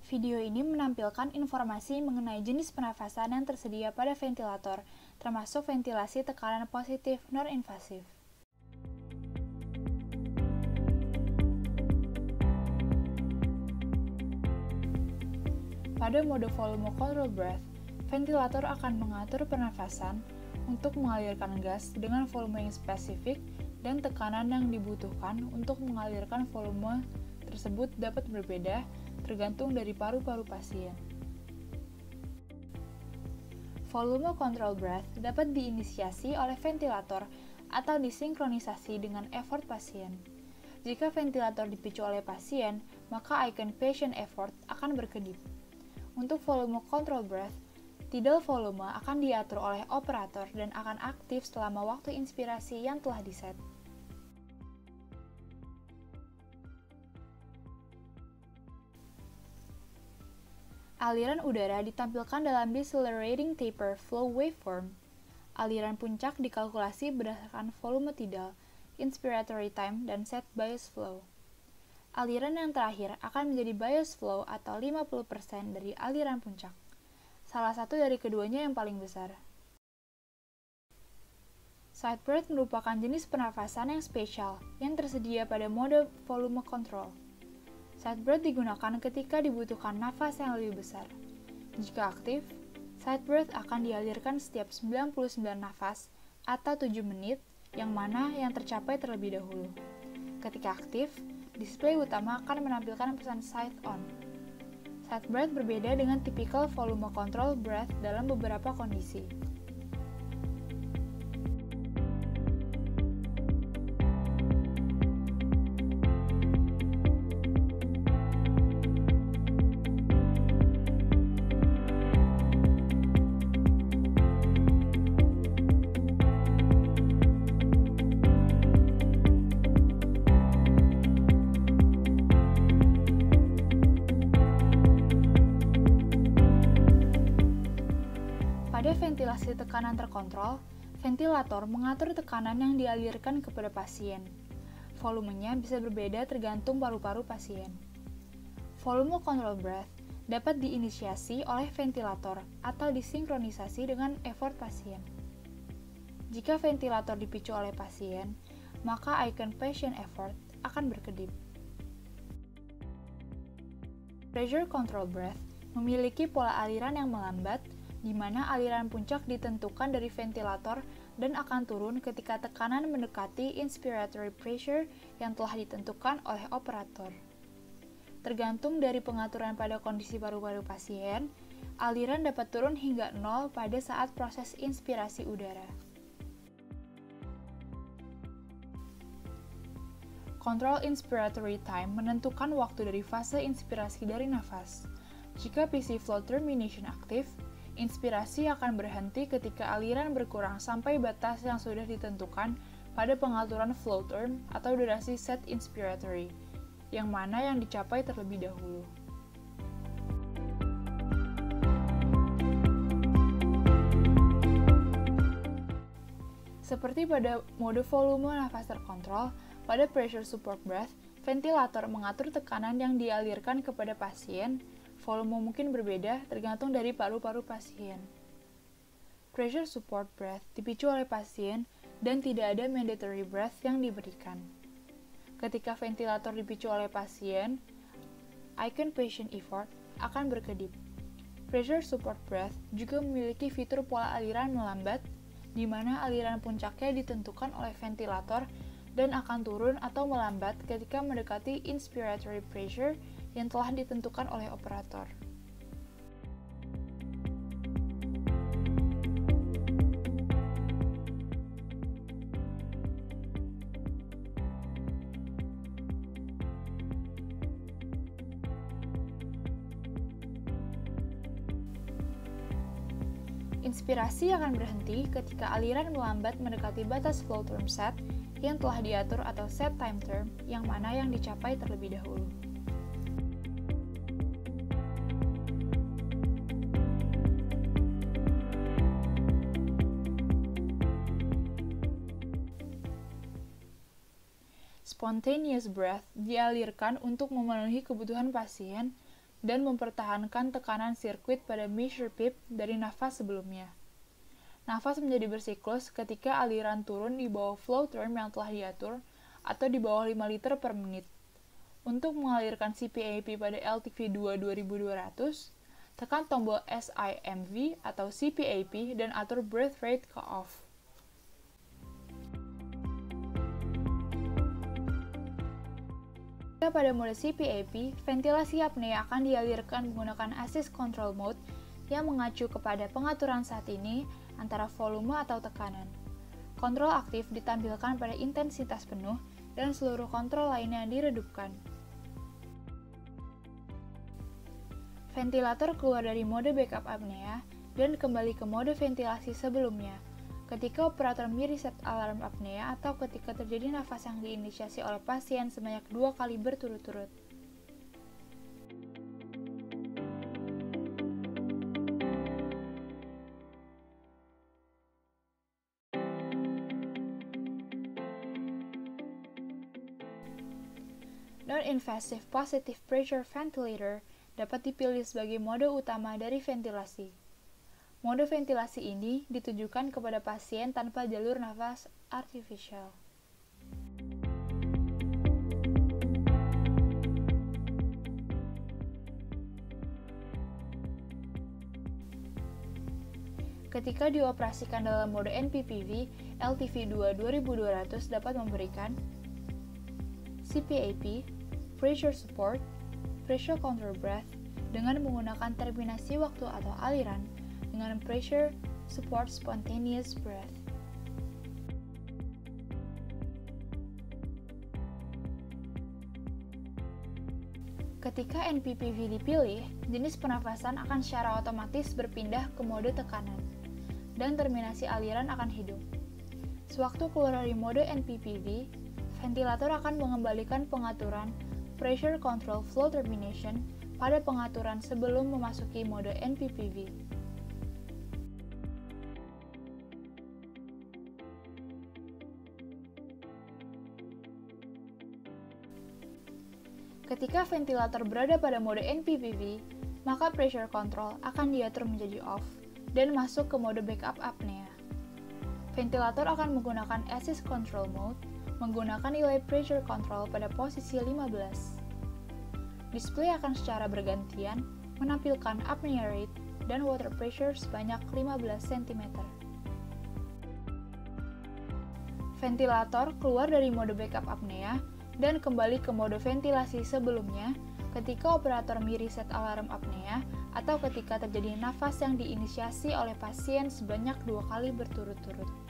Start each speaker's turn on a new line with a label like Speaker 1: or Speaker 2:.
Speaker 1: Video ini menampilkan informasi mengenai jenis pernafasan yang tersedia pada ventilator, termasuk ventilasi tekanan positif non-invasif. Pada mode volume control breath, ventilator akan mengatur pernafasan untuk mengalirkan gas dengan volume yang spesifik dan tekanan yang dibutuhkan untuk mengalirkan volume tersebut dapat berbeda tergantung dari paru-paru pasien. Volume control breath dapat diinisiasi oleh ventilator atau disinkronisasi dengan effort pasien. Jika ventilator dipicu oleh pasien, maka icon patient effort akan berkedip. Untuk volume control breath, tidal volume akan diatur oleh operator dan akan aktif selama waktu inspirasi yang telah diset. Aliran udara ditampilkan dalam decelerating taper flow waveform. Aliran puncak dikalkulasi berdasarkan volume tidal, inspiratory time, dan set bias flow. Aliran yang terakhir akan menjadi bias flow atau 50% dari aliran puncak. Salah satu dari keduanya yang paling besar. Side breath merupakan jenis pernafasan yang spesial yang tersedia pada mode volume control. Side breath digunakan ketika dibutuhkan nafas yang lebih besar. Jika aktif, side breath akan dialirkan setiap 99 nafas atau 7 menit, yang mana yang tercapai terlebih dahulu. Ketika aktif, display utama akan menampilkan pesan side on. Side breath berbeda dengan typical volume control breath dalam beberapa kondisi. Pada ventilasi tekanan terkontrol, ventilator mengatur tekanan yang dialirkan kepada pasien. Volumenya bisa berbeda tergantung paru-paru pasien. Volume control breath dapat diinisiasi oleh ventilator atau disinkronisasi dengan effort pasien. Jika ventilator dipicu oleh pasien, maka icon patient effort akan berkedip. Pressure control breath memiliki pola aliran yang melambat, di mana aliran puncak ditentukan dari ventilator dan akan turun ketika tekanan mendekati inspiratory pressure yang telah ditentukan oleh operator. Tergantung dari pengaturan pada kondisi paru-paru pasien, aliran dapat turun hingga 0 pada saat proses inspirasi udara. Control inspiratory time menentukan waktu dari fase inspirasi dari nafas. Jika PC flow termination aktif, inspirasi akan berhenti ketika aliran berkurang sampai batas yang sudah ditentukan pada pengaturan flow term atau durasi set inspiratory, yang mana yang dicapai terlebih dahulu. Seperti pada mode volume nafas terkontrol, pada pressure support breath, ventilator mengatur tekanan yang dialirkan kepada pasien. Volume mungkin berbeda tergantung dari paru-paru pasien. Pressure support breath dipicu oleh pasien dan tidak ada mandatory breath yang diberikan. Ketika ventilator dipicu oleh pasien, icon patient effort akan berkedip. Pressure support breath juga memiliki fitur pola aliran melambat, di mana aliran puncaknya ditentukan oleh ventilator dan akan turun atau melambat ketika mendekati inspiratory pressure yang telah ditentukan oleh operator. Inspirasi akan berhenti ketika aliran melambat mendekati batas flow term set yang telah diatur atau set time term, yang mana yang dicapai terlebih dahulu. Spontaneous breath dialirkan untuk memenuhi kebutuhan pasien, dan mempertahankan tekanan sirkuit pada measure PIP dari nafas sebelumnya. Nafas menjadi bersiklus ketika aliran turun di bawah flow term yang telah diatur atau di bawah 5 liter per menit. Untuk mengalirkan CPAP pada LTV2 2200, tekan tombol SIMV atau CPAP dan atur breath rate ke off. Pada mode CPAP, ventilasi apnea akan dialirkan menggunakan assist control mode yang mengacu kepada pengaturan saat ini antara volume atau tekanan. Kontrol aktif ditampilkan pada intensitas penuh dan seluruh kontrol lainnya diredupkan. Ventilator keluar dari mode backup apnea dan kembali ke mode ventilasi sebelumnya ketika operator mereset alarm apnea atau ketika terjadi nafas yang diinisiasi oleh pasien sebanyak 2 kali berturut-turut. Non-invasive positive pressure ventilator dapat dipilih sebagai mode utama dari ventilasi. Mode ventilasi ini ditujukan kepada pasien tanpa jalur nafas artifisial. Ketika dioperasikan dalam mode NPPV, LTV2 2200 dapat memberikan CPAP, pressure support, pressure control breath dengan menggunakan terminasi waktu atau aliran dengan pressure support spontaneous breath. Ketika NPPV dipilih, jenis pernafasan akan secara otomatis berpindah ke mode tekanan, dan terminasi aliran akan hidup. Sewaktu keluar dari mode NPPV, ventilator akan mengembalikan pengaturan pressure control flow termination pada pengaturan sebelum memasuki mode NPPV. Ketika ventilator berada pada mode NPPV, maka pressure control akan diatur menjadi off dan masuk ke mode backup apnea. Ventilator akan menggunakan assist control mode, menggunakan nilai pressure control pada posisi 15. Display akan secara bergantian menampilkan apnea rate dan water pressure sebanyak 15 cm. Ventilator keluar dari mode backup apnea dan kembali ke mode ventilasi sebelumnya ketika operator mereset alarm apnea atau ketika terjadi nafas yang diinisiasi oleh pasien sebanyak 2 kali berturut-turut.